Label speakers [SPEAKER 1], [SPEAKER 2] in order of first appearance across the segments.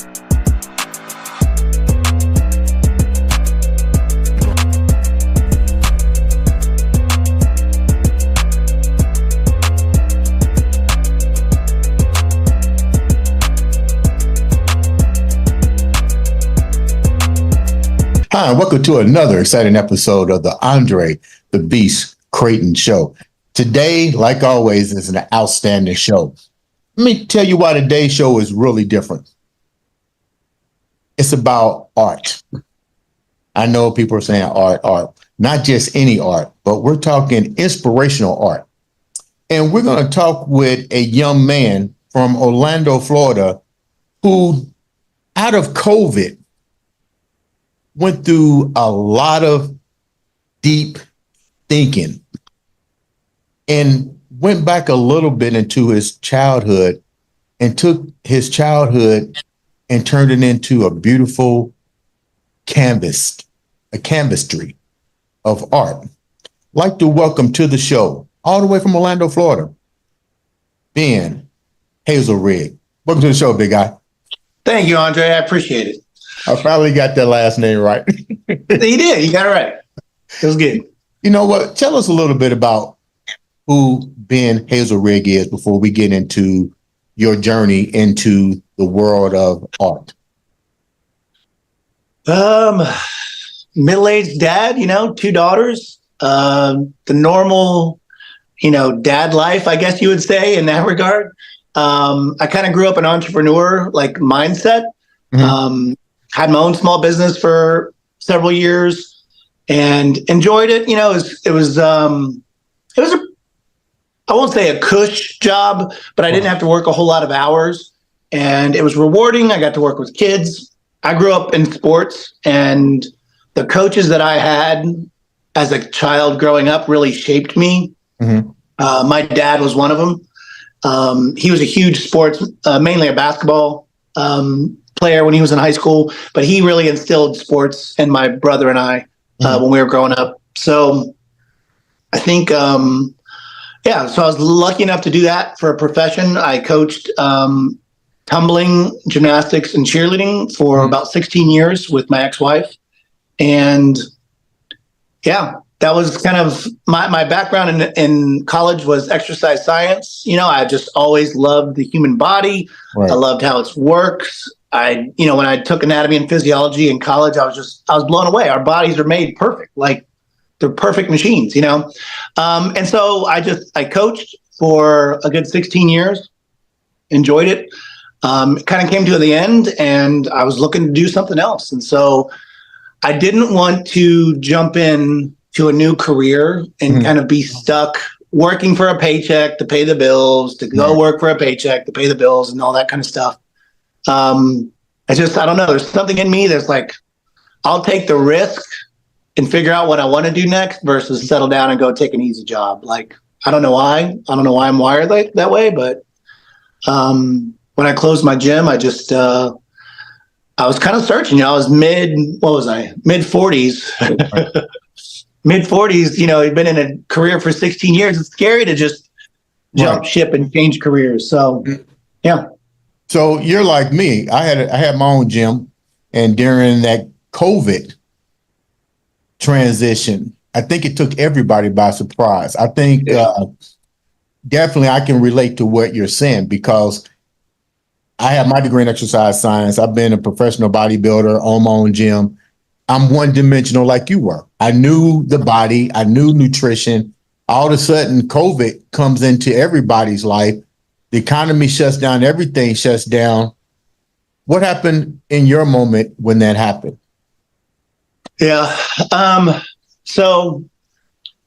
[SPEAKER 1] Hi, and welcome to another exciting episode of the Andre The Beast Crayton Show. Today, like always, is an outstanding show. Let me tell you why today's show is really different. It's about art. I know people are saying art, not just any art, but we're talking inspirational art. And we're going to talk with a young man from Orlando, Florida, who out of COVID went through a lot of deep thinking and went back a little bit into his childhood and took his childhood and turned it into a beautiful canvasry of art. I'd like to welcome to the show, all the way from Orlando, Florida, Ben Hazlerig. Welcome to the show, big guy.
[SPEAKER 2] Thank you, Andre. I appreciate it.
[SPEAKER 1] I finally got that last name right.
[SPEAKER 2] You did. You got it right. It was good.
[SPEAKER 1] You know what? Tell us a little bit about who Ben Hazlerig is before we get into your journey into the world of art.
[SPEAKER 2] Middle-aged dad, 2 daughters, the normal, dad life, I guess you would say in that regard. I kind of grew up an entrepreneur mindset. Mm-hmm. Had my own small business for several years and enjoyed it. It was I won't say a cush job, but I didn't have to work a whole lot of hours and it was rewarding. I got to work with kids. I grew up in sports and the coaches that I had as a child growing up really shaped me. Mm-hmm. My dad was one of them. He was a huge sports, mainly a basketball player when he was in high school, but he really instilled sports in my brother and I when we were growing up. So I think, so I was lucky enough to do that for a profession. I coached tumbling, gymnastics, and cheerleading for about 16 years with my ex-wife. And that was kind of my background in college was exercise science. I just always loved the human body. Right. I loved how it works. When I took anatomy and physiology in college, I was blown away. Our bodies are made perfect, like they're perfect machines, and so I coached for a good 16 years, enjoyed it. It kind of came to the end and I was looking to do something else. And so I didn't want to jump in to a new career and kind of be stuck working for a paycheck to pay the bills, to go work for a paycheck to pay the bills and all that kind of stuff. I don't know. There's something in me that's like, I'll take the risk and figure out what I want to do next versus settle down and go take an easy job. Like, I don't know why I'm wired that way, but when I closed my gym, I was kind of searching. I was mid-40s. Mid-40s, I'd been in a career for 16 years. It's scary to just jump ship and change careers. So, yeah.
[SPEAKER 1] So you're like me. I had my own gym, and during that COVID transition, I think it took everybody by surprise. I think definitely I can relate to what you're saying because I have my degree in exercise science. I've been a professional bodybuilder, own my own gym. I'm one-dimensional like you were. I knew the body. I knew nutrition. All of a sudden, COVID comes into everybody's life. The economy shuts down. Everything shuts down. What happened in your moment when that happened?
[SPEAKER 2] Yeah. So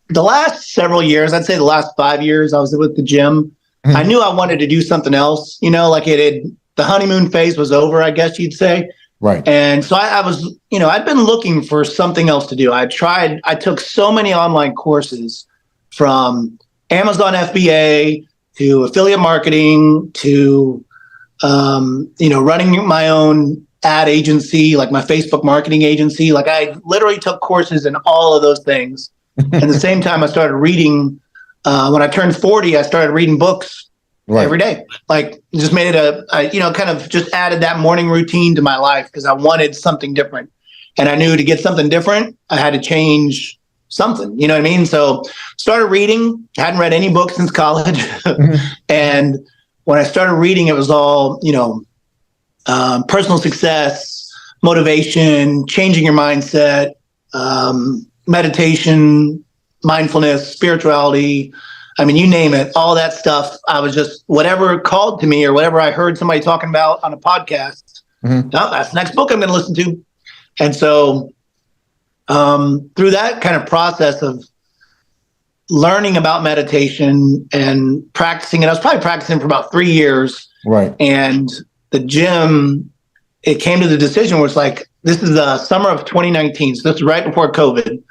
[SPEAKER 2] the last several years, I'd say the last 5 years I was with the gym. Mm-hmm. I knew I wanted to do something else, the honeymoon phase was over, I guess you'd say.
[SPEAKER 1] Right.
[SPEAKER 2] And so I was, I'd been looking for something else to do. I took so many online courses from Amazon FBA to affiliate marketing to, running my own ad agency, like my Facebook marketing agency. Like I literally took courses in all of those things. At the same time, I started reading, when I turned 40, I started reading books every day. Like just made it kind of just added that morning routine to my life because I wanted something different. And I knew to get something different, I had to change something, you know what I mean? So started reading, hadn't read any books since college. And when I started reading, it was all, personal success, motivation, changing your mindset, meditation, mindfulness, spirituality. I mean, you name it, all that stuff. I was just, whatever called to me or whatever I heard somebody talking about on a podcast, that's the next book I'm going to listen to. And so through that kind of process of learning about meditation and practicing it, I was probably practicing for about 3 years.
[SPEAKER 1] Right.
[SPEAKER 2] And the gym, it came to the decision where it's like, this is the summer of 2019. So this is right before COVID.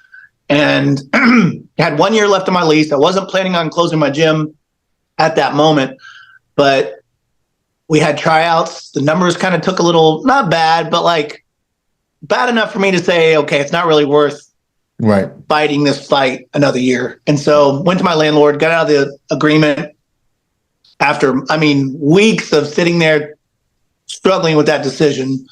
[SPEAKER 2] And I had 1 year left on my lease. I wasn't planning on closing my gym at that moment, but we had tryouts. The numbers kind of took a little, not bad, but like bad enough for me to say, okay, it's not really worth fighting this fight another year. And so went to my landlord, got out of the agreement after, weeks of sitting there struggling with that decision.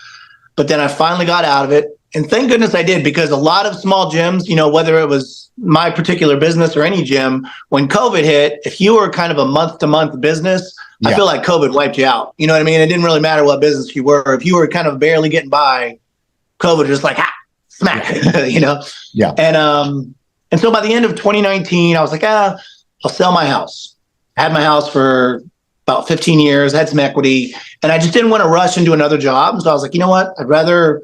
[SPEAKER 2] But then I finally got out of it. And thank goodness I did, because a lot of small gyms, whether it was my particular business or any gym, when COVID hit, if you were kind of a month-to-month business, I feel like COVID wiped you out. You know what I mean? It didn't really matter what business you were. If you were kind of barely getting by, COVID was just like, smack,
[SPEAKER 1] Yeah.
[SPEAKER 2] And so by the end of 2019, I was like, I'll sell my house. I had my house for about 15 years, had some equity, and I just didn't want to rush into another job. So I was like, you know what? I'd rather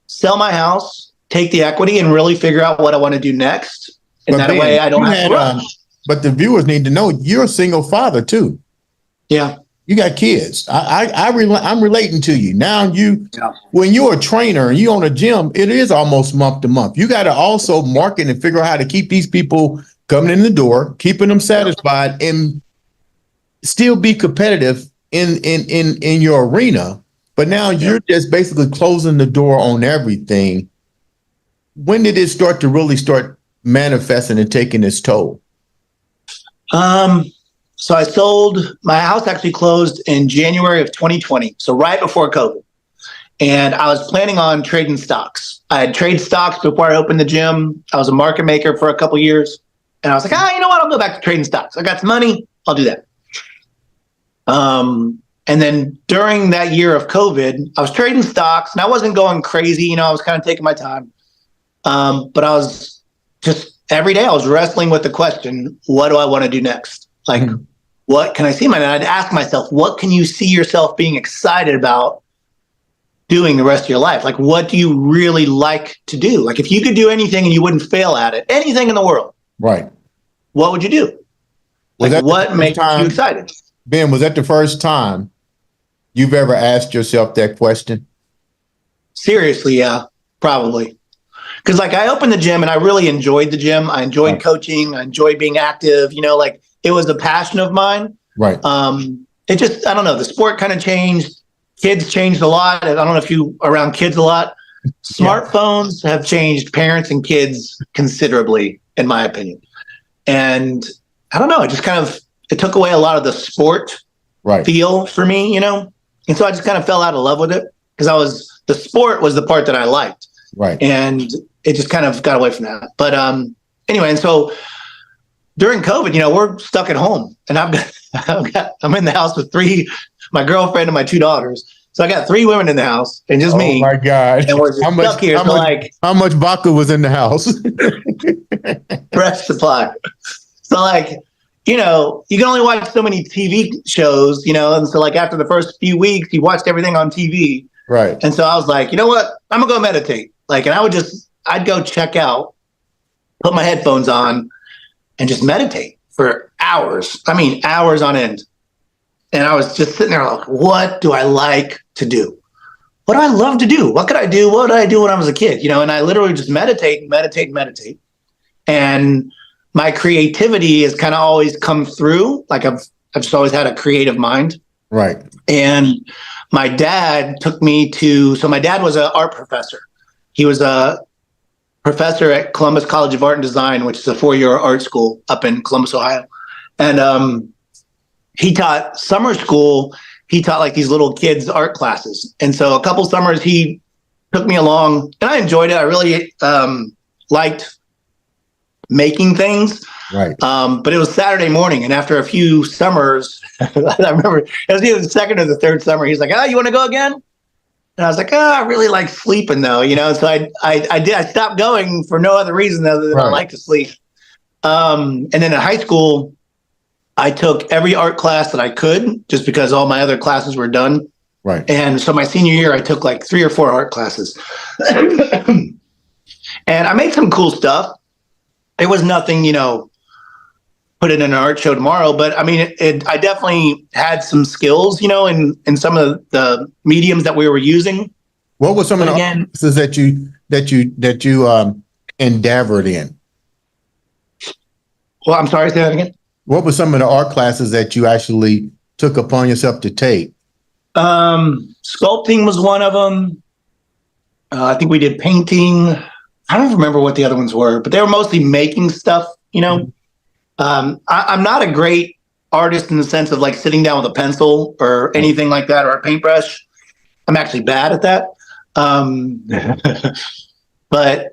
[SPEAKER 2] sell my house, take the equity, and really figure out what I want to do next. And that way I don't have to rush.
[SPEAKER 1] But the viewers need to know you're a single father too.
[SPEAKER 2] Yeah.
[SPEAKER 1] You got kids. I'm relating to you. Now when you're a trainer and you own a gym, it is almost month to month. You got to also market and figure out how to keep these people coming in the door, keeping them satisfied, and still be competitive in your arena. But now you're just basically closing the door on everything. When did it start to really start manifesting and taking its toll?
[SPEAKER 2] So I sold, my house actually closed in January of 2020. So right before COVID. And I was planning on trading stocks. I had traded stocks before I opened the gym. I was a market maker for a couple years. And I was like, you know what? I'll go back to trading stocks. I got some money. I'll do that. And then during that year of COVID, I was trading stocks and I wasn't going crazy. I was kind of taking my time. But I was just, every day I was wrestling with the question, what do I want to do next? Like, what can I see? And I'd ask myself, what can you see yourself being excited about doing the rest of your life? Like, what do you really like to do? Like, if you could do anything and you wouldn't fail at it, anything in the world,
[SPEAKER 1] right?
[SPEAKER 2] What would you do? Like, what makes you excited?
[SPEAKER 1] Ben, was that the first time you've ever asked yourself that question?
[SPEAKER 2] Seriously, yeah, probably. Because like I opened the gym and I really enjoyed the gym. I enjoyed coaching. I enjoyed being active. Like it was a passion of mine.
[SPEAKER 1] Right.
[SPEAKER 2] It just, I don't know. The sport kind of changed. Kids changed a lot. I don't know if you are around kids a lot. Smartphones have changed parents and kids considerably, in my opinion. And I don't know. It just kind of, it took away a lot of the sport feel for me, And so I just kind of fell out of love with it because the sport was the part that I liked.
[SPEAKER 1] Right. And
[SPEAKER 2] it just kind of got away from that. But anyway, and so during COVID, we're stuck at home and I'm in the house with my girlfriend and my 2 daughters. So I got 3 women in the house and just me.
[SPEAKER 1] Oh my God.
[SPEAKER 2] And we're just stuck here.
[SPEAKER 1] How much vodka was in the house?
[SPEAKER 2] Fresh supply. So like, you can only watch so many TV shows, and so like after the first few weeks, you watched everything on TV.
[SPEAKER 1] Right.
[SPEAKER 2] And so I was like, you know what? I'm gonna go meditate. Like, and I'd go check out, put my headphones on and just meditate for hours. Hours on end. And I was just sitting there like, what do I like to do? What do I love to do? What could I do? What did I do when I was a kid? And I literally just meditate. And my creativity has kind of always come through. Like I've just always had a creative mind.
[SPEAKER 1] Right.
[SPEAKER 2] And my dad took me so my dad was an art professor. He was a professor at Columbus College of Art and Design, which is a 4-year art school up in Columbus, Ohio. And he taught summer school. He taught like these little kids art classes. And so a couple summers he took me along and I enjoyed it. I really liked making things.
[SPEAKER 1] Right.
[SPEAKER 2] But it was Saturday morning. And after a few summers, I remember it was either the second or the third summer. He's like, you want to go again? And I was like, I really like sleeping though, so I stopped going for no other reason other than I like to sleep. And then in high school, I took every art class that I could just because all my other classes were done.
[SPEAKER 1] Right.
[SPEAKER 2] And so my senior year, I took like 3 or 4 art classes. And I made some cool stuff. It was nothing, put it in an art show tomorrow, but I mean, I definitely had some skills, in some of the mediums that we were using.
[SPEAKER 1] What were some of the classes that you endeavored in?
[SPEAKER 2] Well, I'm sorry, say that again.
[SPEAKER 1] What were some of the art classes that you actually took upon yourself to take?
[SPEAKER 2] Sculpting was one of them. I think we did painting. I don't remember what the other ones were, but they were mostly making stuff, I'm not a great artist in the sense of like sitting down with a pencil or anything like that, or a paintbrush. I'm actually bad at that. But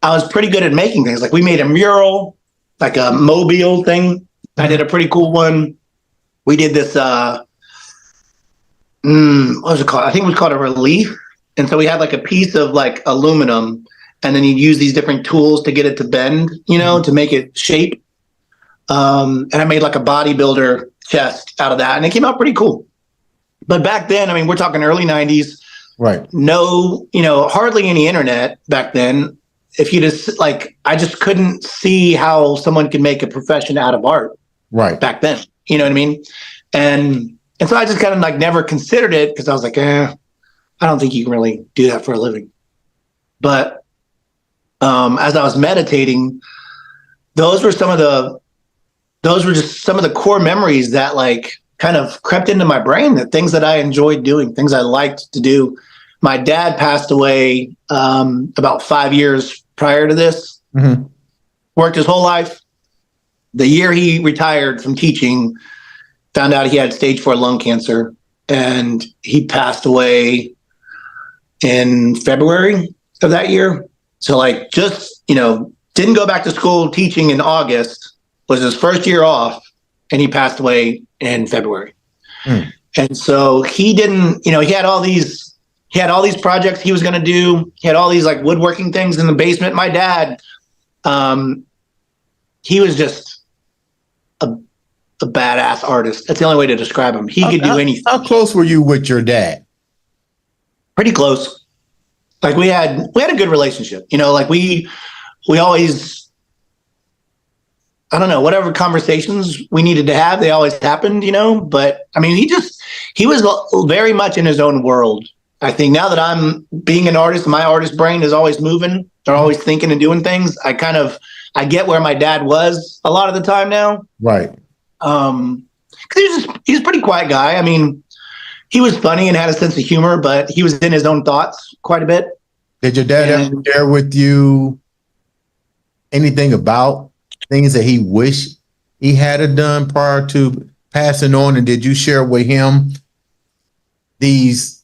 [SPEAKER 2] I was pretty good at making things. Like we made a mural, like a mobile thing. I did a pretty cool one. We did this, what was it called? I think it was called a relief. And so we had like a piece of like aluminum, and then you'd use these different tools to get it to bend, to make it shape. And I made like a bodybuilder chest out of that, and it came out pretty cool. But back then, I mean, we're talking early 90s.
[SPEAKER 1] Right.
[SPEAKER 2] No, hardly any internet back then. If you just I just couldn't see how someone could make a profession out of art.
[SPEAKER 1] Right.
[SPEAKER 2] Back then, you know what I mean? And so I just kind of never considered it because I was like, I don't think you can really do that for a living. But as I was meditating, those were just some of the core memories that kind of crept into my brain, that things that I enjoyed doing, things I liked to do. My dad passed away about 5 years prior to this.
[SPEAKER 1] Mm-hmm.
[SPEAKER 2] Worked his whole life. The year he retired from teaching, found out he had stage 4 lung cancer, and he passed away in February of that year. So didn't go back to school teaching in August, was his first year off, and he passed away in February. Mm. And so he didn't, he had all these projects he was going to do. He had all these woodworking things in the basement. My dad, he was just a badass artist. That's the only way to describe him. He could do anything.
[SPEAKER 1] How close were you with your dad?
[SPEAKER 2] Pretty close. We had a good relationship. We always, I don't know, whatever conversations we needed to have, they always happened, but I mean, he was very much in his own world. I think now that I'm being an artist, my artist brain is always moving. They're always thinking and doing things. I get where my dad was a lot of the time now.
[SPEAKER 1] Right.
[SPEAKER 2] Cause he's a pretty quiet guy. I mean, he was funny and had a sense of humor, but he was in his own thoughts quite a bit.
[SPEAKER 1] Did your dad ever share with you anything about things that he wished he had done prior to passing on? And did you share with him these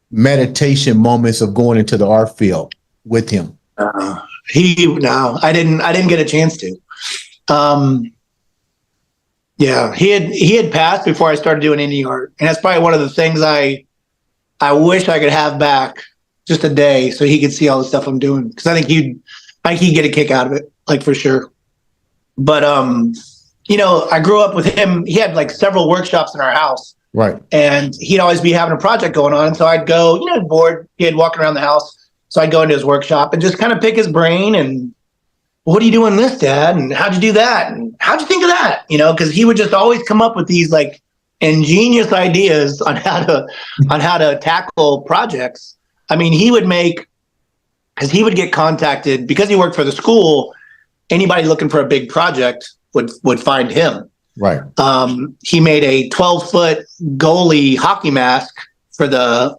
[SPEAKER 1] meditation moments of going into the art field with him?
[SPEAKER 2] I didn't get a chance to. Yeah, he had passed before I started doing indie art, and that's probably one of the things I wish I could have back, just a day, so he could see all the stuff I'm doing, because I think he'd get a kick out of it, for sure. But I grew up with him. He had several workshops in our house,
[SPEAKER 1] right? And
[SPEAKER 2] he'd always be having a project going on, and so I'd go, bored, he'd walking around the house, so I'd go into his workshop and just kind of pick his brain and, what are you doing this, Dad? And how'd you do that? And how'd you think of that? Because he would just always come up with these ingenious ideas on how to tackle projects. I mean, he would get contacted because he worked for the school. Anybody looking for a big project would find him.
[SPEAKER 1] Right.
[SPEAKER 2] He made a 12-foot goalie hockey mask for the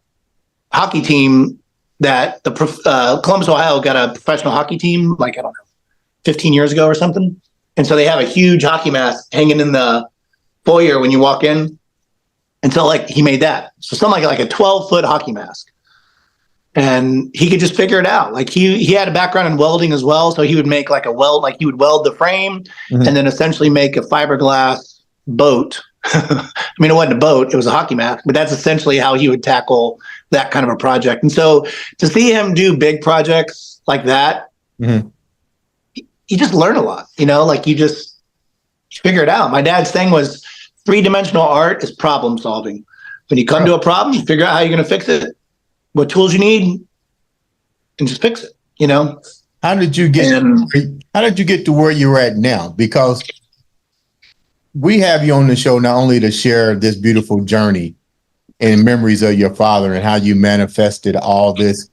[SPEAKER 2] hockey team that Columbus, Ohio got a professional hockey team, I don't know, 15 years ago or something. And so they have a huge hockey mask hanging in the foyer when you walk in. And so like he made that. So something like a 12-foot hockey mask. And he could just figure it out. Like he had a background in welding as well. So he would make like he would weld the frame and then essentially make a fiberglass boat. I mean, it wasn't a boat, it was a hockey mask, but that's essentially how he would tackle that kind of a project. And so to see him do big projects like that, you just learn a lot, like you just figure it out. My dad's thing was 3-dimensional art is problem solving. When you come to a problem, you figure out how you're going to fix it, what tools you need, and just fix it,
[SPEAKER 1] How did you get to where you're at now? Because we have you on the show not only to share this beautiful journey and memories of your father and how you manifested all this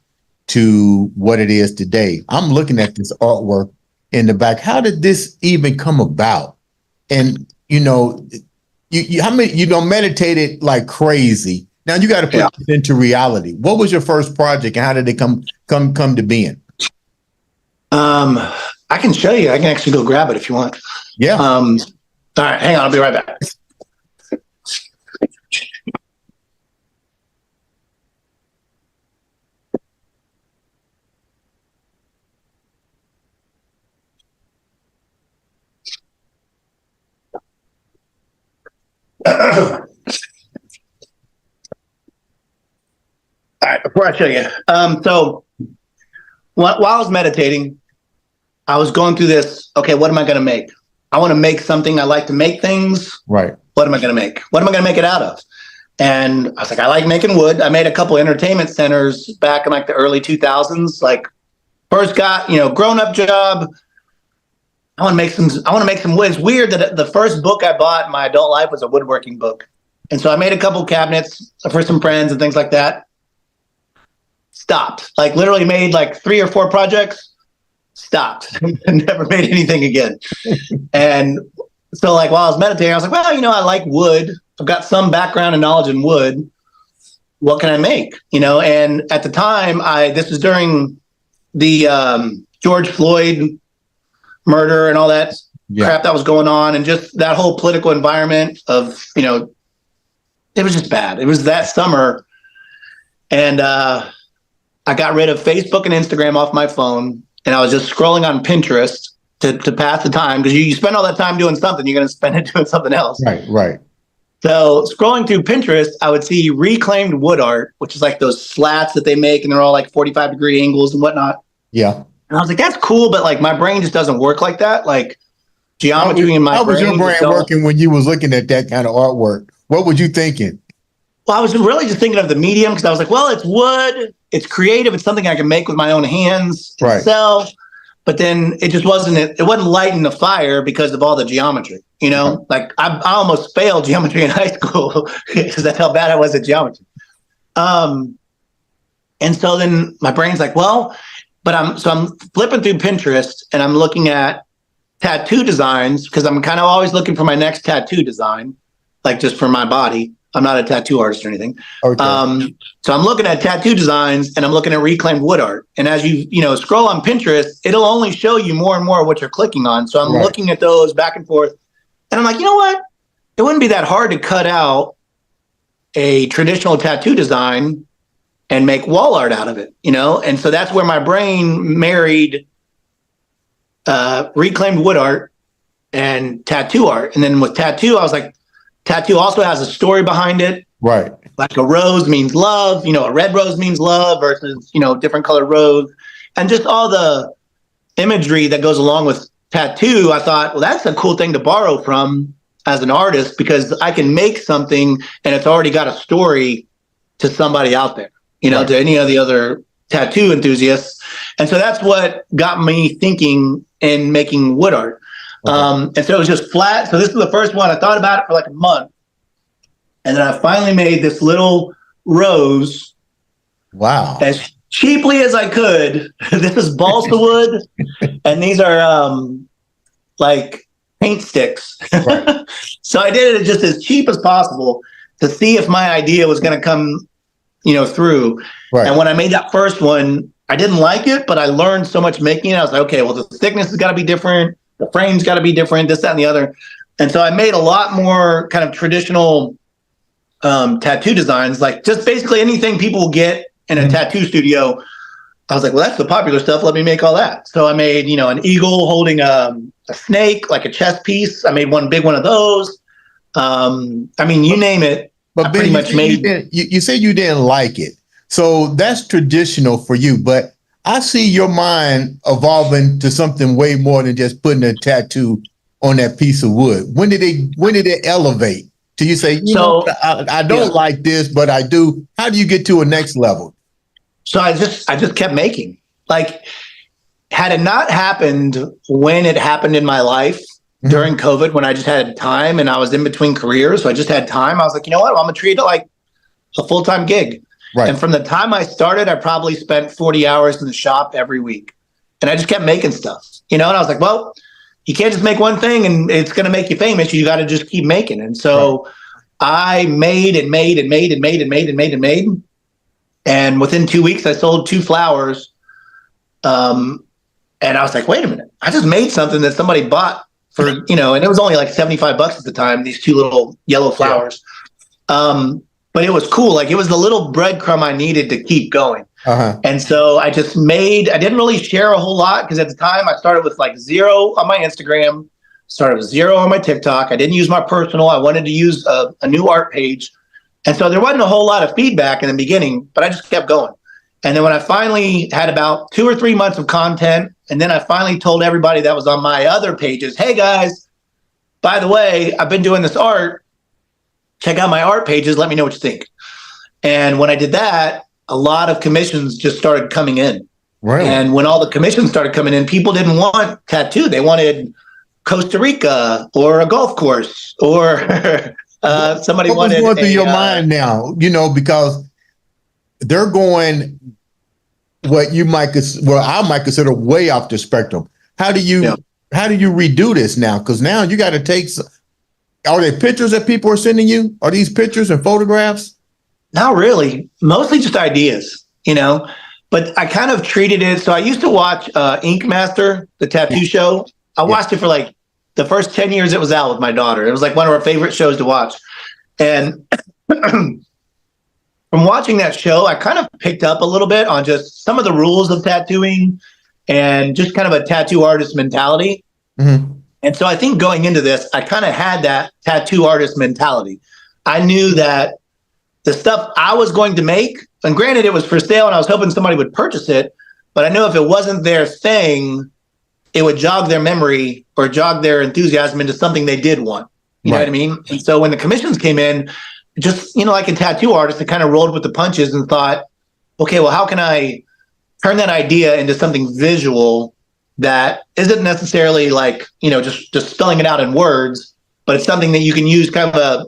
[SPEAKER 1] to what it is today. I'm looking at this artwork in the back. How did this even come about? And you meditated like crazy. Now you got to put this into reality. What was your first project and how did it come to being?
[SPEAKER 2] I can show you. I can actually go grab it if you want.
[SPEAKER 1] Yeah.
[SPEAKER 2] All right, hang on. I'll be right back. All right, before I show you. So while I was meditating, I was going through this, okay, what am I going to make? I want to make something. I like to make things.
[SPEAKER 1] Right.
[SPEAKER 2] What am I going to make? What am I going to make it out of? And I was like, I like making wood. I made a couple entertainment centers back in like the early 2000s. Like first got, grown-up job. I want to make some wood. It's weird that the first book I bought in my adult life was a woodworking book. And so I made a couple cabinets for some friends and things like that. Stopped. Like literally made like 3 or 4 projects. Stopped. Never made anything again. And so like while I was meditating, I was like, well, I like wood. I've got some background and knowledge in wood. What can I make? And at the time, this was during the George Floyd murder and all that crap that was going on, and just that whole political environment of, it was just bad. It was that summer. And I got rid of Facebook and Instagram off my phone. And I was just scrolling on Pinterest to pass the time, because you spend all that time doing something, you're going to spend it doing something else.
[SPEAKER 1] Right.
[SPEAKER 2] So scrolling through Pinterest, I would see reclaimed wood art, which is like those slats that they make, and they're all like 45-degree angles and whatnot.
[SPEAKER 1] Yeah.
[SPEAKER 2] And I was like, that's cool, but like my brain just doesn't work like that. Like geometry in my brain. How was
[SPEAKER 1] your brain working when you was looking at that kind of artwork? What were you thinking?
[SPEAKER 2] Well, I was really just thinking of the medium, because I was like, well, it's wood, it's creative, it's something I can make with my own hands and sell. But then it just wasn't lighting the fire because of all the geometry, Like I almost failed geometry in high school because that's how bad I was at geometry. And so then my brain's like, well, but I'm flipping through Pinterest and I'm looking at tattoo designs, because I'm kind of always looking for my next tattoo design, like just for my body. I'm not a tattoo artist or anything. Okay. So I'm looking at tattoo designs and I'm looking at reclaimed wood art. And as you scroll on Pinterest, it'll only show you more and more of what you're clicking on. So I'm looking at those back and forth. And I'm like, you know what? It wouldn't be that hard to cut out a traditional tattoo design and make wall art out of it, And so that's where my brain married reclaimed wood art and tattoo art. And then with tattoo, I was like, tattoo also has a story behind it.
[SPEAKER 1] Right.
[SPEAKER 2] Like a rose means love, a red rose means love versus, different colored rose. And just all the imagery that goes along with tattoo, I thought, well, that's a cool thing to borrow from as an artist, because I can make something and it's already got a story to somebody out there, to any of the other tattoo enthusiasts. And so that's what got me thinking in making wood art. And so it was just flat. So this is the first one. I thought about it for like a month. And then I finally made this little rose.
[SPEAKER 1] Wow.
[SPEAKER 2] As cheaply as I could. This is balsa wood. And these are like paint sticks. Right. So I did it just as cheap as possible to see if my idea was going to come, through. Right. And when I made that first one, I didn't like it, but I learned so much making it. I was like, okay, well, the thickness has got to be different. The frame's got to be different, this, that, and the other. And so I made a lot more kind of traditional tattoo designs, like just basically anything people will get in a tattoo studio. I was like, well, that's the popular stuff. Let me make all that. So I made, an eagle holding a snake, like a chess piece. I made one big one of those. You name it.
[SPEAKER 1] But
[SPEAKER 2] I
[SPEAKER 1] Ben,
[SPEAKER 2] pretty much made.
[SPEAKER 1] you say you didn't like it. So that's traditional for you. But I see your mind evolving to something way more than just putting a tattoo on that piece of wood. When did it elevate? Do you say, I don't like this, but I do? How do you get to a next level?
[SPEAKER 2] So I just kept making. Like, had it not happened when it happened in my life during COVID, when I just had time and I was in between careers, so I just had time, I was like, you know what? I'm going to treat it like a full-time gig.
[SPEAKER 1] Right.
[SPEAKER 2] And from the time I started, I probably spent 40 hours in the shop every week. And I just kept making stuff, and I was like, well, you can't just make one thing and it's going to make you famous. You got to just keep making. And so I made and made and made and made and made and made and made. And within 2 weeks, I sold 2 flowers. And I was like, wait a minute, I just made something that somebody bought for, and it was only like $75 at the time, these 2 little yellow flowers. But it was cool. Like, it was the little breadcrumb I needed to keep going. And so I didn't really share a whole lot, because at the time I started with like 0 on my Instagram, started with 0 on my TikTok. I didn't use my personal. I wanted to use a new art page. And so there wasn't a whole lot of feedback in the beginning, but I just kept going. And then when I finally had about 2 or 3 months of content, and then I finally told everybody that was on my other pages, hey guys, by the way, I've been doing this art. Check out my art pages. Let me know what you think. And when I did that, a lot of commissions just started coming in. Right. And when all the commissions started coming in, people didn't want tattoo. They wanted Costa Rica or a golf course, or somebody
[SPEAKER 1] what
[SPEAKER 2] wanted.
[SPEAKER 1] What's going through your mind now? Because they're going what I might consider way off the spectrum. How do you redo this now? Because now you got to take. Are they pictures that people are sending you? Are these pictures and photographs?
[SPEAKER 2] Not really. Mostly just ideas, But I kind of treated it. So I used to watch Ink Master, the tattoo show. I watched it for like the first 10 years it was out with my daughter. It was like one of our favorite shows to watch. And from watching that show, I kind of picked up a little bit on just some of the rules of tattooing and just kind of a tattoo artist mentality. And so I think going into this, I kind of had that tattoo artist mentality. I knew that the stuff I was going to make, and granted it was for sale and I was hoping somebody would purchase it, but I know if it wasn't their thing, it would jog their memory or jog their enthusiasm into something they did want. You know what I mean? And so when the commissions came in, just, like a tattoo artist, I kind of rolled with the punches and thought, okay, well, how can I turn that idea into something visual that isn't necessarily like, just spelling it out in words, but it's something that you can use kind of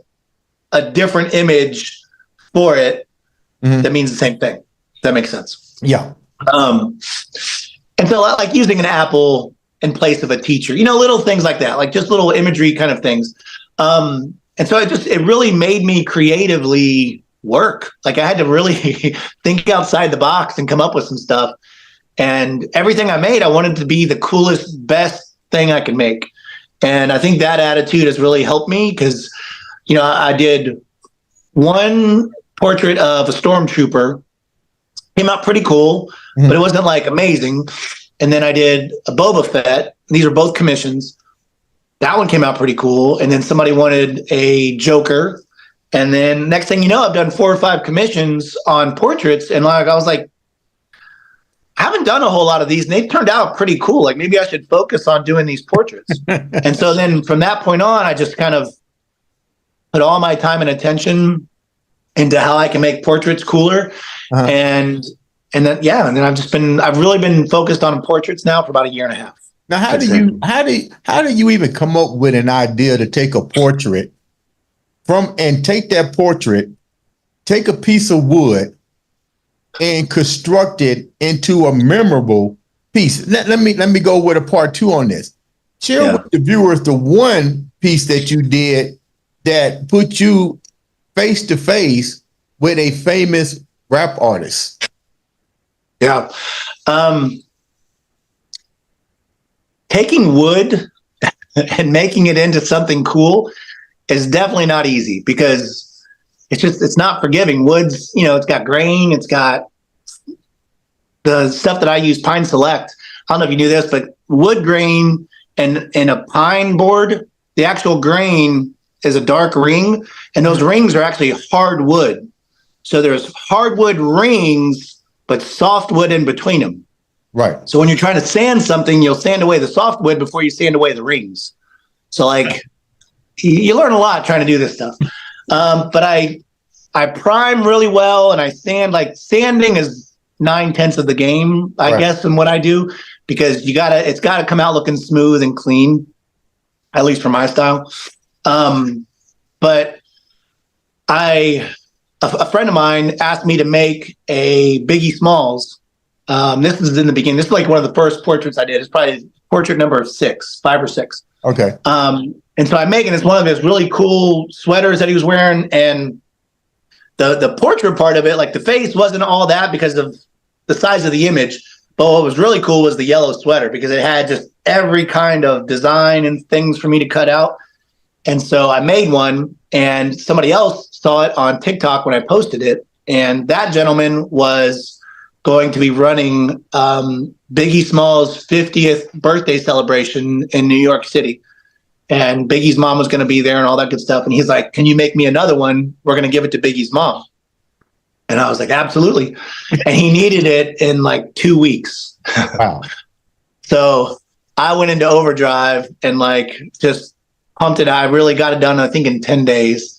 [SPEAKER 2] a different image for it that means the same thing. If that makes sense.
[SPEAKER 1] Yeah.
[SPEAKER 2] And so like using an apple in place of a teacher, little things like that, like just little imagery kind of things. And so it really made me creatively work. Like I had to really think outside the box and come up with some stuff. And everything I made, I wanted to be the coolest, best thing I could make. And I think that attitude has really helped me because, I did one portrait of a stormtrooper, came out pretty cool, but it wasn't like amazing. And then I did a Boba Fett. These are both commissions. That one came out pretty cool. And then somebody wanted a Joker. And then next thing you know, I've done 4 or 5 commissions on portraits. And I was like, I haven't done a whole lot of these, and they've turned out pretty cool. Like maybe I should focus on doing these portraits. And so then from that point on, I just kind of put all my time and attention into how I can make portraits cooler. And then, and then I've really been focused on portraits now for about 1.5 years.
[SPEAKER 1] Now, how do you even come up with an idea to take a portrait take that portrait, take a piece of wood, and construct it into a memorable piece? Let me go with a part 2 on this. Share with the viewers the one piece that you did that put you face to face with a famous rap artist.
[SPEAKER 2] Yeah. Taking wood and making it into something cool is definitely not easy because it's not forgiving. Wood's, it's got grain, it's got the stuff that I use, Pine Select. I don't know if you knew this, but wood grain and a pine board, the actual grain is a dark ring, and those rings are actually hardwood. So there's hardwood rings, but softwood in between them.
[SPEAKER 1] Right.
[SPEAKER 2] So when you're trying to sand something, you'll sand away the softwood before you sand away the rings. So like you learn a lot trying to do this stuff. But I prime really well, and I sand. Like sanding is 9/10 of the game, I guess, in what I do, because it's gotta come out looking smooth and clean, at least for my style. But a friend of mine asked me to make a Biggie Smalls. This is in the beginning. This is like one of the first portraits I did. It's probably portrait number 5 or 6.
[SPEAKER 1] Okay.
[SPEAKER 2] And so I'm making this one of his really cool sweaters that he was wearing, and the portrait part of it, like the face wasn't all that because of the size of the image. But what was really cool was the yellow sweater because it had just every kind of design and things for me to cut out. And so I made one, and somebody else saw it on TikTok when I posted it. And that gentleman was going to be running Biggie Smalls' 50th birthday celebration in New York City. And Biggie's mom was going to be there and all that good stuff. And he's like, "Can you make me another one? We're going to give it to Biggie's mom." And I was like, "Absolutely." And he needed it in like 2 weeks.
[SPEAKER 1] Wow.
[SPEAKER 2] So I went into overdrive and like just pumped it. I really got it done, I think, in 10 days.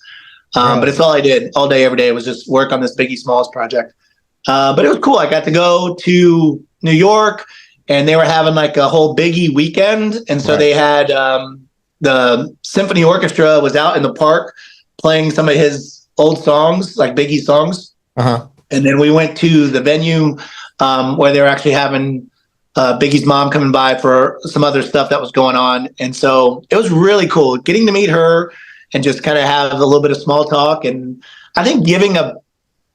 [SPEAKER 2] But it's all I did all day, every day was just work on this Biggie Smalls project. But it was cool. I got to go to New York, and they were having like a whole Biggie weekend. And so they had the symphony orchestra was out in the park playing some of his old songs, like Biggie songs.
[SPEAKER 1] Uh-huh.
[SPEAKER 2] And then we went to the venue where they were actually having Biggie's mom coming by for some other stuff that was going on. And so it was really cool getting to meet her and just kind of have a little bit of small talk. And I think giving a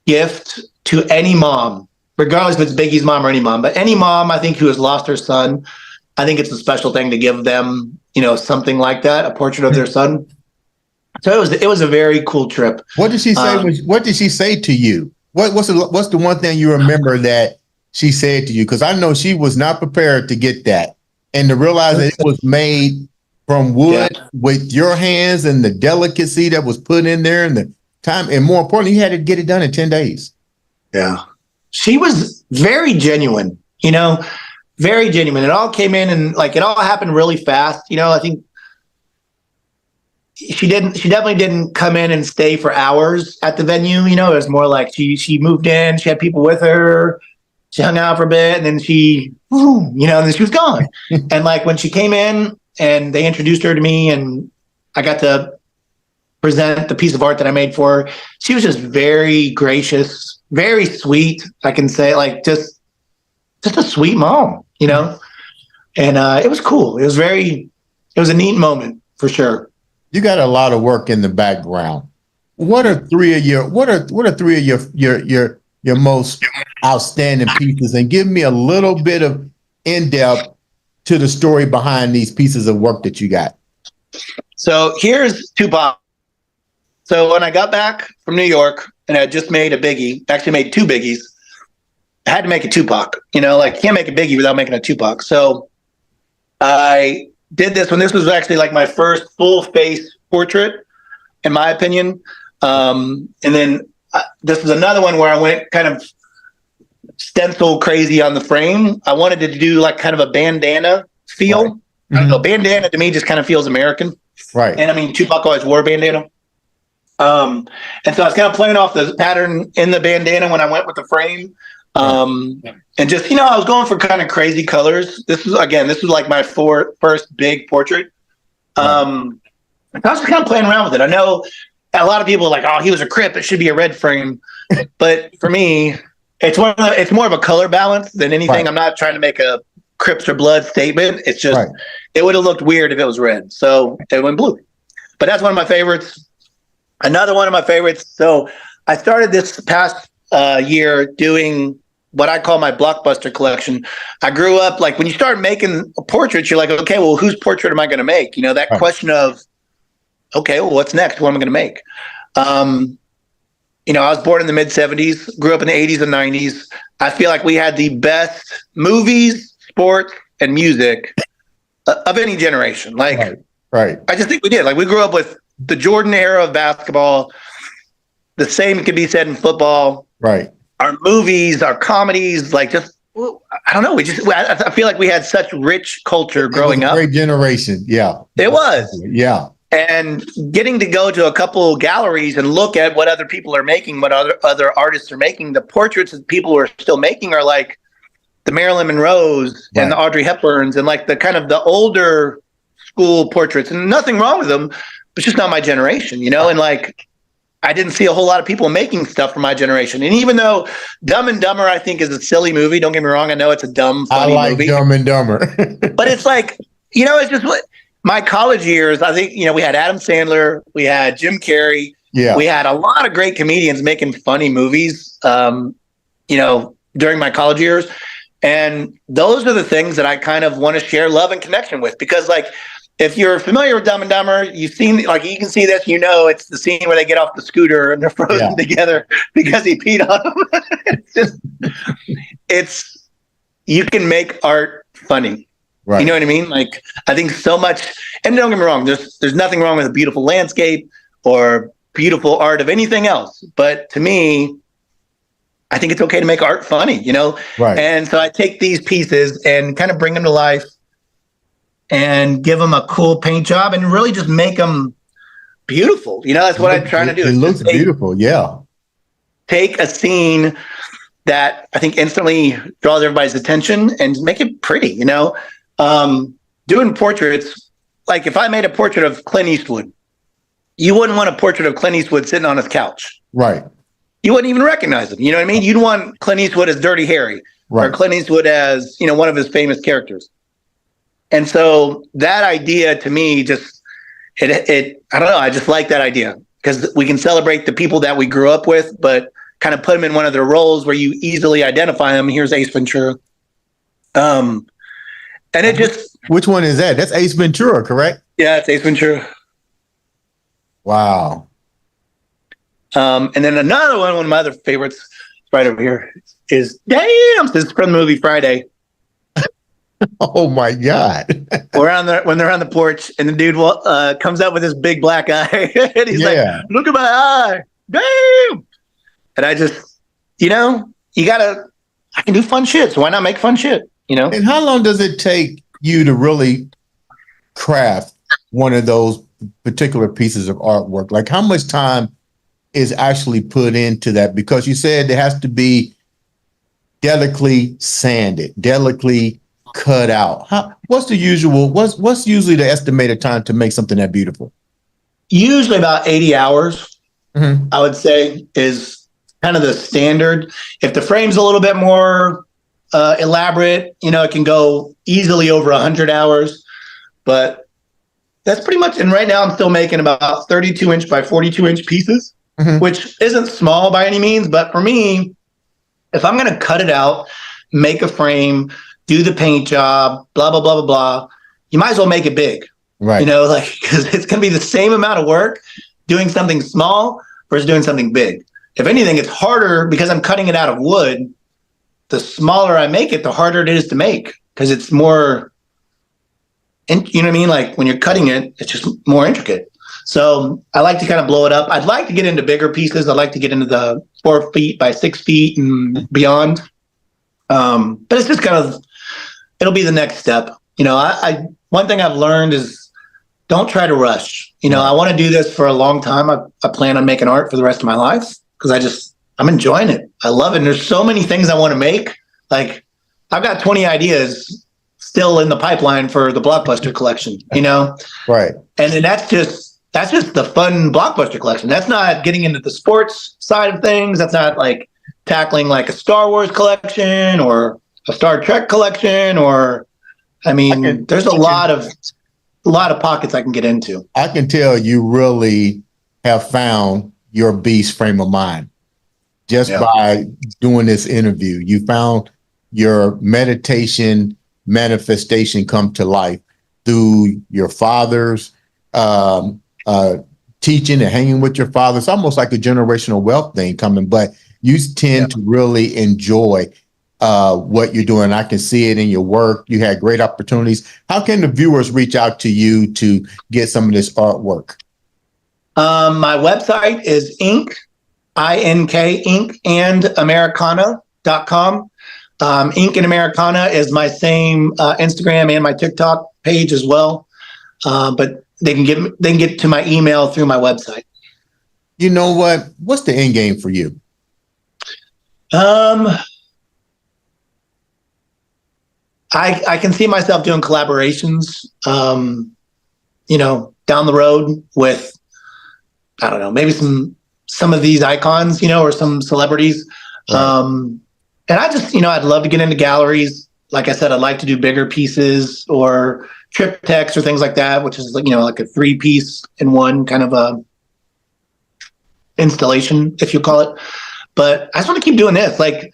[SPEAKER 2] gift to any mom, regardless if it's Biggie's mom or any mom, but any mom, I think, who has lost her son, I think it's a special thing to give them, something like that, a portrait of their son. So it was a very cool trip.
[SPEAKER 1] What did she say? What did she say to you? What's the one thing you remember that she said to you? Because I know she was not prepared to get that, and to realize that it was made from wood with your hands and the delicacy that was put in there and the time, and more importantly, you had to get it done in 10 days.
[SPEAKER 2] Yeah. She was very genuine, very genuine. It all came in and like it all happened really fast. I think she definitely didn't come in and stay for hours at the venue. It was more like she moved in, she had people with her, she hung out for a bit, and then and then she was gone. And like when she came in and they introduced her to me and I got to present the piece of art that I made for her, she was just very gracious, very sweet. I can say like just a sweet mom, and it was cool. It was a neat moment for sure.
[SPEAKER 1] You got a lot of work in the background. What are three of your most outstanding pieces? And give me a little bit of in-depth to the story behind these pieces of work that you got.
[SPEAKER 2] So here's Tupac. So when I got back from New York and I just made a Biggie, actually made 2 Biggies, I had to make a Tupac. You can't make a Biggie without making a Tupac. So I did this when this was actually like my first full face portrait, in my opinion. And then this is another one where I went kind of stencil crazy on the frame. I wanted to do like kind of a bandana feel. Right. I don't know, bandana to me just kind of feels American.
[SPEAKER 1] Right.
[SPEAKER 2] And I mean, Tupac always wore a bandana. And so I was kind of playing off the pattern in the bandana when I went with the frame. And just, I was going for kind of crazy colors. This was like my first big portrait. I was just kind of playing around with it. I know a lot of people are like, "Oh, he was a Crip. It should be a red frame." But for me, it's more of a color balance than anything. Right. I'm not trying to make a Crips or Blood statement. It's just, it would have looked weird if it was red. So it went blue. But that's one of my favorites. Another one of my favorites. So I started this past year doing what I call my blockbuster collection. I grew up like when you start making portraits, you're like, okay, well, whose portrait am I going to make? You know, that question of, okay, well, what's next? What am I going to make? You know, I was born in the mid 70s, grew up in the 80s and 90s. I feel like we had the best movies, sports, and music of any generation. Like,
[SPEAKER 1] right.
[SPEAKER 2] I just think we did. Like, we grew up with the Jordan era of basketball. The same could be said in football.
[SPEAKER 1] Right.
[SPEAKER 2] Our movies, our comedies, like just, I don't know. I feel like we had such rich culture growing up.
[SPEAKER 1] Great generation. Yeah.
[SPEAKER 2] It was.
[SPEAKER 1] Yeah.
[SPEAKER 2] And getting to go to a couple galleries and look at what other people are making, what other artists are making, the portraits that people are still making are like the Marilyn Monroes and the Audrey Hepburns and like the kind of the older school portraits, and nothing wrong with them, but it's just not my generation, you know? And like, I didn't see a whole lot of people making stuff for my generation. And even though Dumb and Dumber, I think, is a silly movie, don't get me wrong, I know it's a dumb, funny movie.
[SPEAKER 1] Dumb and Dumber.
[SPEAKER 2] But it's like, you know, it's just what my college years, I think, you know, we had Adam Sandler, we had Jim Carrey, we had a lot of great comedians making funny movies, you know, during my college years. And those are the things that I kind of want to share love and connection with, because like, if you're familiar with Dumb and Dumber, you've seen, like, you can see this, you know, it's the scene where they get off the scooter and they're frozen together because he peed on them. It's you can make art funny. Right. You know what I mean? Like, I think so much, and don't get me wrong, there's nothing wrong with a beautiful landscape or beautiful art of anything else. But to me, I think it's okay to make art funny, you know? Right. And so I take these pieces and kind of bring them to life and give them a cool paint job and really just make them beautiful. You know, that's what I'm trying to do.
[SPEAKER 1] It looks beautiful. Yeah.
[SPEAKER 2] Take a scene that I think instantly draws everybody's attention and make it pretty, you know? Doing portraits, like if I made a portrait of Clint Eastwood, you wouldn't want a portrait of Clint Eastwood sitting on his couch.
[SPEAKER 1] Right.
[SPEAKER 2] You wouldn't even recognize him. You know what I mean? You'd want Clint Eastwood as Dirty Harry or Clint Eastwood as, you know, one of his famous characters. And so that idea to me just, it I don't know, I just like that idea because we can celebrate the people that we grew up with, but kind of put them in one of their roles where you easily identify them. Here's Ace Ventura. And it just...
[SPEAKER 1] Which one is that? That's Ace Ventura, correct?
[SPEAKER 2] Yeah, it's Ace Ventura.
[SPEAKER 1] Wow.
[SPEAKER 2] And then another one of my other favorites right over here is, damn, this is from the movie Friday.
[SPEAKER 1] Oh my God.
[SPEAKER 2] When they're on the porch and the dude comes out with his big black eye and he's like, look at my eye. Damn. And I just, you know, I can do fun shit. So why not make fun shit, you know?
[SPEAKER 1] And how long does it take you to really craft one of those particular pieces of artwork? Like how much time is actually put into that? Because you said it has to be delicately sanded, delicately cut out. What's usually the estimated time to make something that beautiful?
[SPEAKER 2] Usually about 80 hours, I would say, is kind of the standard. If the frame's a little bit more elaborate, you know, it can go easily over 100 hours. But that's pretty much, and right now I'm still making about 32-inch by 42-inch pieces, which isn't small by any means. But for me, if I'm going to cut it out, make a frame, do the paint job, blah, blah, blah, blah, blah, you might as well make it big. Right. You know, like, because it's going to be the same amount of work doing something small versus doing something big. If anything, it's harder because I'm cutting it out of wood. The smaller I make it, the harder it is to make because it's more, and you know what I mean? Like when you're cutting it, it's just more intricate. So I like to kind of blow it up. I'd like to get into bigger pieces. I'd like to get into the 4 feet by 6 feet and beyond. But it's just kind of, it'll be the next step. You know, I one thing I've learned is don't try to rush. You know, I want to do this for a long time. I plan on making art for the rest of my life because I'm enjoying it. I love it. And there's so many things I want to make. Like I've got 20 ideas still in the pipeline for the Blockbuster collection, you know? Right. And then that's just the fun Blockbuster collection. That's not getting into the sports side of things. That's not like tackling like a Star Wars collection or a Star Trek collection, or there's a lot of pockets I can get into.
[SPEAKER 1] I can tell you really have found your beast frame of mind. just by doing this interview. You found your meditation manifestation come to life through your father's teaching and hanging with your father. It's almost like a generational wealth thing coming, but you tend to really enjoy what you're doing. I can see it in your work. You had great opportunities. How can the viewers reach out to you to get some of this artwork?
[SPEAKER 2] My website is Ink and Americana.com. Ink and Americana is my same Instagram and my TikTok page as well. But they can get to my email through my website.
[SPEAKER 1] You know what? What's the end game for you?
[SPEAKER 2] I can see myself doing collaborations, down the road with, I don't know, maybe some of these icons, or some celebrities. Right. And I just, I'd love to get into galleries. Like I said, I'd like to do bigger pieces or triptychs or things like that, which is like, like a 3-piece in one kind of a installation, if you call it. But I just want to keep doing this. Like,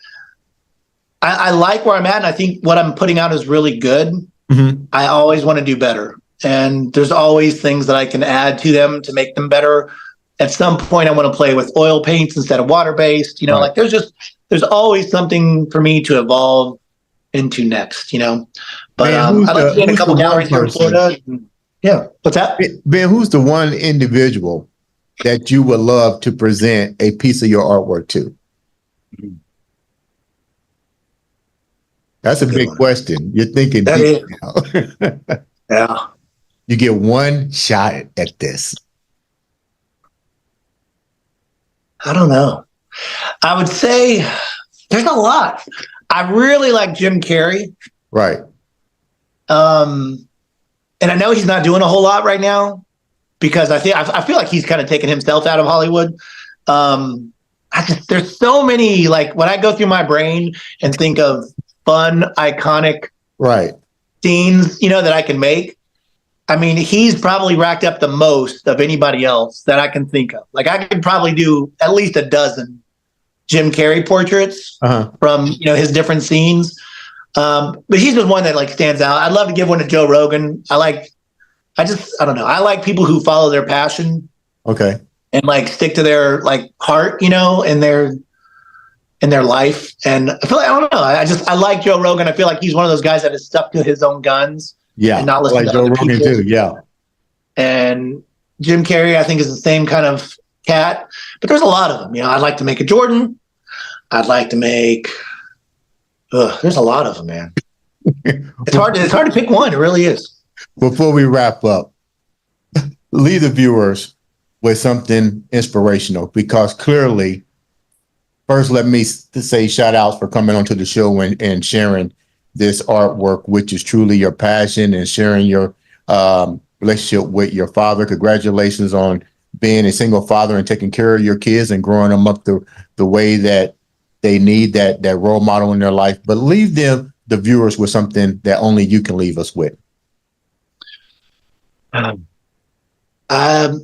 [SPEAKER 2] I like where I'm at, and I think what I'm putting out is really good. Mm-hmm. I always want to do better. And there's always things that I can add to them to make them better. At some point, I want to play with oil paints instead of water-based. Right. Like there's always something for me to evolve into next, But I'd like to get in a couple galleries here in Florida. Yeah. What's that?
[SPEAKER 1] Ben, who's the one individual that you would love to present a piece of your artwork to? That's a big question. You're thinking deep now.
[SPEAKER 2] Yeah.
[SPEAKER 1] You get one shot at this.
[SPEAKER 2] I don't know. I would say there's a lot. I really like Jim Carrey.
[SPEAKER 1] Right.
[SPEAKER 2] And I know he's not doing a whole lot right now because I feel like he's kind of taken himself out of Hollywood. There's so many, like when I go through my brain and think of fun, iconic scenes, that I can make. I mean, he's probably racked up the most of anybody else that I can think of. Like I could probably do at least a dozen Jim Carrey portraits from, his different scenes. But he's the one that like stands out. I'd love to give one to Joe Rogan. I don't know. I like people who follow their passion.
[SPEAKER 1] Okay.
[SPEAKER 2] And like stick to their like heart, in their life. And I feel like, I don't know. I like Joe Rogan. I feel like he's one of those guys that is stuck to his own guns.
[SPEAKER 1] Yeah.
[SPEAKER 2] And not listen to
[SPEAKER 1] Joe
[SPEAKER 2] other
[SPEAKER 1] Rogan
[SPEAKER 2] people.
[SPEAKER 1] too. Yeah.
[SPEAKER 2] And Jim Carrey, I think, is the same kind of cat, but there's a lot of them. I'd like to make a Jordan. I'd like to make, there's a lot of them, man. It's hard to pick one. It really is.
[SPEAKER 1] Before we wrap up, leave the viewers with something inspirational, because clearly, first, let me say shout outs for coming onto the show and sharing this artwork, which is truly your passion, and sharing your relationship with your father. Congratulations on being a single father and taking care of your kids and growing them up the way that they need, that role model in their life. But leave them, the viewers, with something that only you can leave us with.
[SPEAKER 2] I'd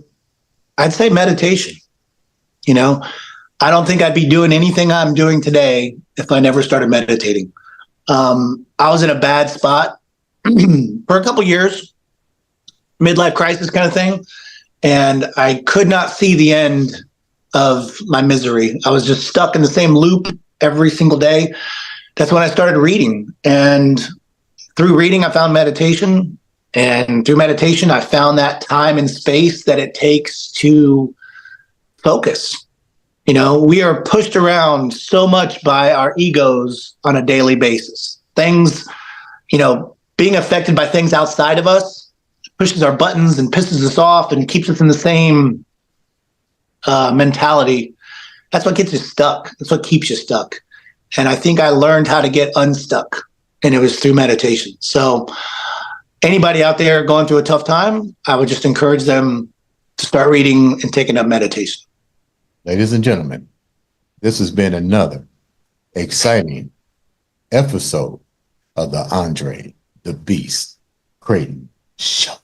[SPEAKER 2] say meditation. I don't think I'd be doing anything I'm doing today if I never started meditating. I was in a bad spot for a couple years, midlife crisis kind of thing. And I could not see the end of my misery. I was just stuck in the same loop every single day. That's when I started reading. And through reading, I found meditation. And through meditation, I found that time and space that it takes to focus. We are pushed around so much by our egos on a daily basis. Things, being affected by things outside of us pushes our buttons and pisses us off and keeps us in the same mentality. That's what gets you stuck. That's what keeps you stuck. And I think I learned how to get unstuck, and it was through meditation. So anybody out there going through a tough time, I would just encourage them to start reading and taking up meditation.
[SPEAKER 1] Ladies and gentlemen, this has been another exciting episode of the Andre the Beast Crayton Show.